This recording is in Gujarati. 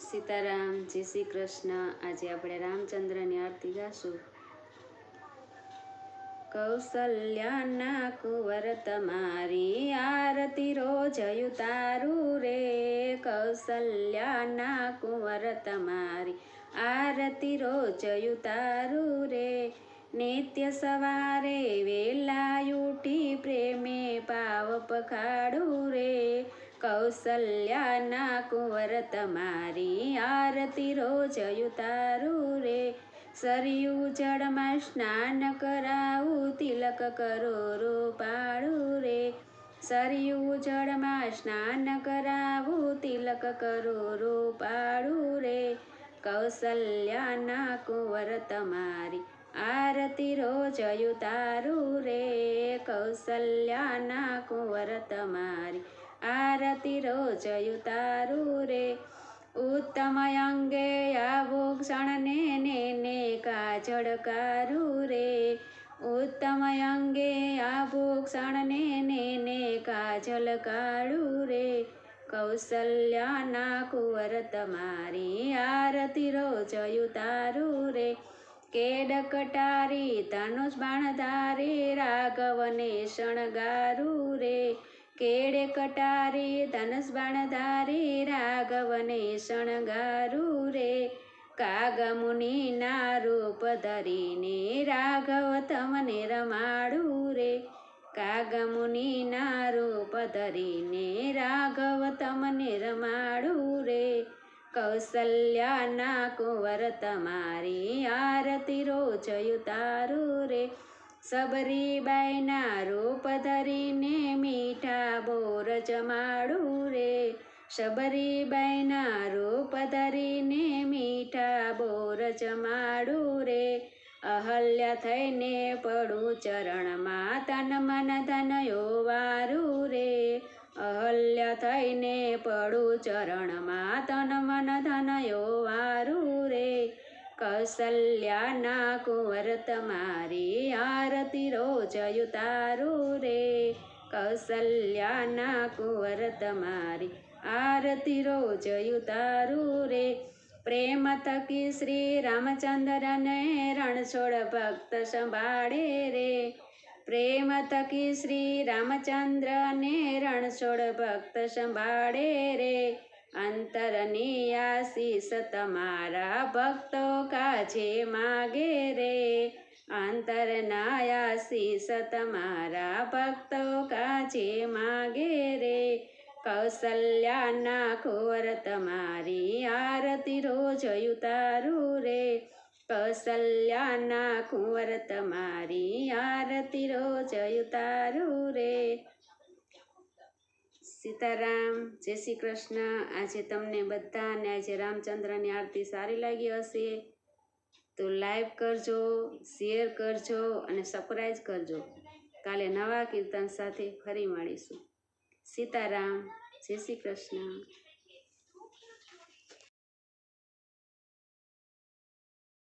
સીતારામ, જય શ્રી કૃષ્ણ। આજે આપણે રામચંદ્રની આરતી ગાશું। કૌશલ્યાના કુંવર તમારી આરતી રોજ ઉતારું રે। કૌશલ્યાના કુંવર તમારી આરતી રોજ ઉતારું રે। નિત્ય સવારે વેલા ઉઠી પ્રેમે પાવ પખાડું રે। કૌશલ્યાના કુંવર તમારી આરતી રોજ ઉતારું રે। સરયુ જળમાં સ્નાન કરાવું તિલક કરો રૂપાળું રે। સરયુ જળમાં સ્નાન કરાવું તિલક કરો રૂપાળું રે। કૌશલ્યાના કુંવર તમારી આરતી રોજ ઉતારું રે। કૌશલ્યાના કુંવર તમારી આરતી રોજ ઉતારું રે। ઉત્તમ અંગે આભૂષણને ને કાજળ કારું રે। ઉત્તમ અંગે આભૂષણને ને કાજલ કાળું રે। કૌશલ્યાના કુંવર તમારી આરતી રોજ ઉતારું રે। કેડ કટારી ધનુષ બાણધારી રાઘવને શણગારું રે। કેડે કટારી ધનુષ બાણધારી રાઘવને શણગારું રે। કાગમુનિના રૂપ ધરીને રાઘવ તમને રમાડું રે। કાગમુનિના રૂપ ધરીને રાઘવ તમને રમાડું રે। કૌશલ્યાના કુંવર તમારી આરતી રોજ ઉતારું રે। સબરીબાઈના રૂપ ધરીને મીઠા બોર જમાડું રે। સબરીબાઈના રૂપ ધરીને મીઠા બોર જમાડું રે। અહલ્યા થઈને પડું ચરણમાં તન મન ધન વારું રે। અહલ્યા થઈને પડું ચરણમાં તન મન ધન વારું રે। કૌશલ્યાના કુંવર તમારી આરતી રોજ ઉતારું રે। કૌશલ્યાના કુંવર તમારી આરતી રોજ ઉતારું રે। પ્રેમ થકી શ્રી રામચંદ્રને રણછોડ ભક્ત સંભાળે રે। પ્રેમ થકી શ્રી રામચંદ્રને રણછોડ ભક્ત સંભાળે રે। અંતરની આશીષ તમારા ભક્તો કાજે માગે રે। અંતરના આશીષ તમારા ભક્તો કાજે માગે રે। કૌશલ્યાના કુંવર તમારી આરતી રોજ ઉતારું રે। કૌશલ્યાના કુંવર તમારી આરતી રોજ ઉતારું રે। સીતારામ, જય શ્રી કૃષ્ણ। આજે તમને બધાને આજે રામચંદ્રની આરતી સારી લાગી હશે તો લાઈક કરજો, શેર કરજો અને સબસ્ક્રાઈબ કરજો। કાલે નવા કીર્તન સાથે ફરી મળીશું। સીતારામ, જય શ્રી કૃષ્ણ।